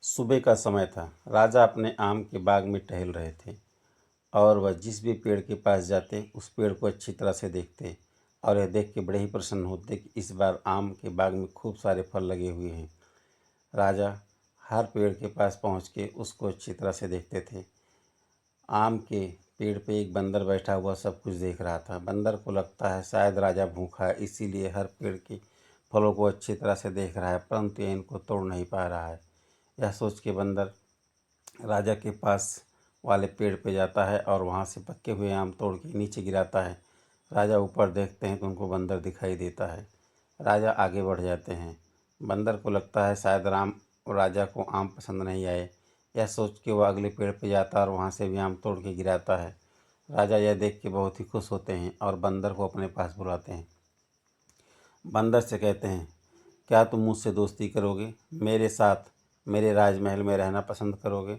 सुबह का समय था। राजा अपने आम के बाग में टहल रहे थे और वह जिस भी पेड़ के पास जाते उस पेड़ को अच्छी तरह से देखते और यह देख के बड़े ही प्रसन्न होते कि इस बार आम के बाग में खूब सारे फल लगे हुए हैं। राजा हर पेड़ के पास पहुँच के उसको अच्छी तरह से देखते थे। आम के पेड़ पे एक बंदर बैठा हुआ सब कुछ देख रहा था। बंदर को लगता है शायद राजा भूखा है, इसीलिए हर पेड़ के फलों को अच्छी तरह से देख रहा है, परंतु यह इनको तोड़ नहीं पा रहा है। यह सोच के बंदर राजा के पास वाले पेड़ पे जाता है और वहाँ से पके हुए आम तोड़ के नीचे गिराता है। राजा ऊपर देखते हैं तो उनको बंदर दिखाई देता है। राजा आगे बढ़ जाते हैं। बंदर को लगता है शायद राजा को आम पसंद नहीं आए। यह सोच के वह अगले पेड़ पे जाता है और वहाँ से भी आम तोड़ के गिराता है। राजा यह देख के बहुत ही खुश होते हैं और बंदर को अपने पास बुलाते हैं। बंदर से कहते हैं, क्या तुम मुझसे दोस्ती करोगे? मेरे साथ मेरे राजमहल में रहना पसंद करोगे?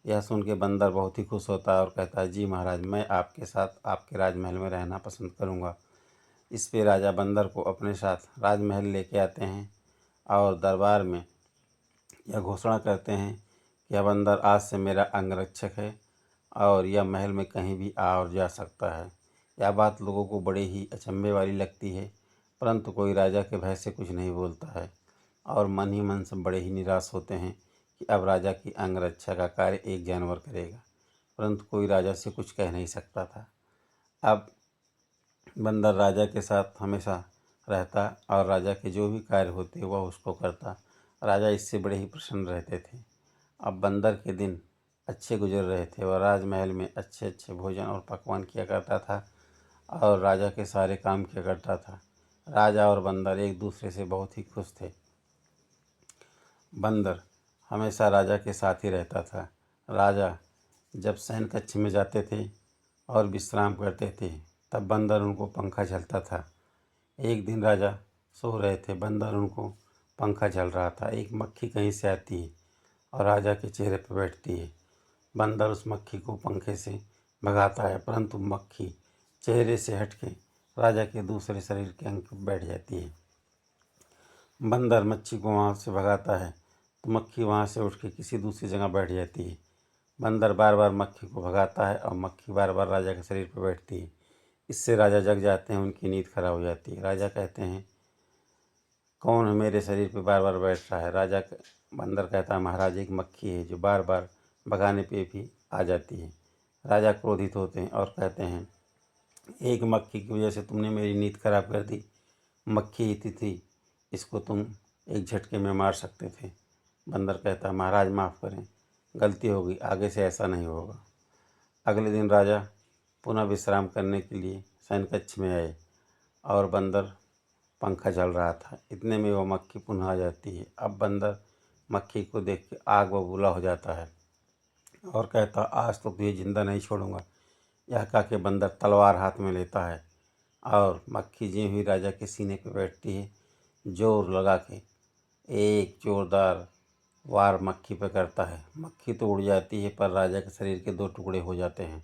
यह सुन के बंदर बहुत ही खुश होता है और कहता है, जी महाराज, मैं आपके साथ आपके राजमहल में रहना पसंद करूँगा। इस पे राजा बंदर को अपने साथ राजमहल लेके आते हैं और दरबार में यह घोषणा करते हैं कि यह बंदर आज से मेरा अंगरक्षक है और यह महल में कहीं भी आ और जा सकता है। यह बात लोगों को बड़ी ही अचंभे वाली लगती है, परंतु कोई राजा के भय से कुछ नहीं बोलता है और मन ही मन से बड़े ही निराश होते हैं कि अब राजा की अंगरक्षा का कार्य एक जानवर करेगा, परंतु कोई राजा से कुछ कह नहीं सकता था। अब बंदर राजा के साथ हमेशा रहता और राजा के जो भी कार्य होते वह उसको करता। राजा इससे बड़े ही प्रसन्न रहते थे। अब बंदर के दिन अच्छे गुजर रहे थे। वह राजमहल में अच्छे अच्छे भोजन और पकवान किया करता था और राजा के सारे काम किया करता था। राजा और बंदर एक दूसरे से बहुत ही खुश थे। बंदर हमेशा राजा के साथ ही रहता था। राजा जब शयन कक्ष में जाते थे और विश्राम करते थे तब बंदर उनको पंखा झलता था। एक दिन राजा सो रहे थे, बंदर उनको पंखा झल रहा था। एक मक्खी कहीं से आती है और राजा के चेहरे पर बैठती है। बंदर उस मक्खी को पंखे से भगाता है, परंतु मक्खी चेहरे से हट के राजा के दूसरे शरीर के अंग पर बैठ जाती है। बंदर मच्छी को वहाँ से भगाता है तो मक्खी वहाँ से उठ के किसी दूसरी जगह बैठ जाती है। बंदर बार बार मक्खी को भगाता है और मक्खी बार बार राजा के शरीर पर बैठती है। इससे राजा जग जाते हैं, उनकी नींद खराब हो जाती है। राजा कहते हैं, कौन है मेरे शरीर पे बार बार बैठ रहा है? बंदर कहता है, महाराज, एक मक्खी है जो बार बार भगाने पे भी आ जाती है। राजा क्रोधित होते हैं और कहते हैं, एक मक्खी की वजह से तुमने मेरी नींद खराब कर दी। मक्खी ही थी, इसको तुम एक झटके में मार सकते थे। बंदर कहता है, महाराज माफ़ करें, गलती हो गई, आगे से ऐसा नहीं होगा। अगले दिन राजा पुनः विश्राम करने के लिए शयन कक्ष में आए और बंदर पंखा चल रहा था। इतने में वह मक्खी पुनः आ जाती है। अब बंदर मक्खी को देख के आग बबूला हो जाता है और कहता, आज तो तुझे जिंदा नहीं छोड़ूंगा। यह कह के बंदर तलवार हाथ में लेता है और मक्खी ज्यों ही राजा के सीने पर बैठती है, जोर लगा के एक जोरदार वार मक्खी पर करता है। मक्खी तो उड़ जाती है पर राजा के शरीर के दो टुकड़े हो जाते हैं।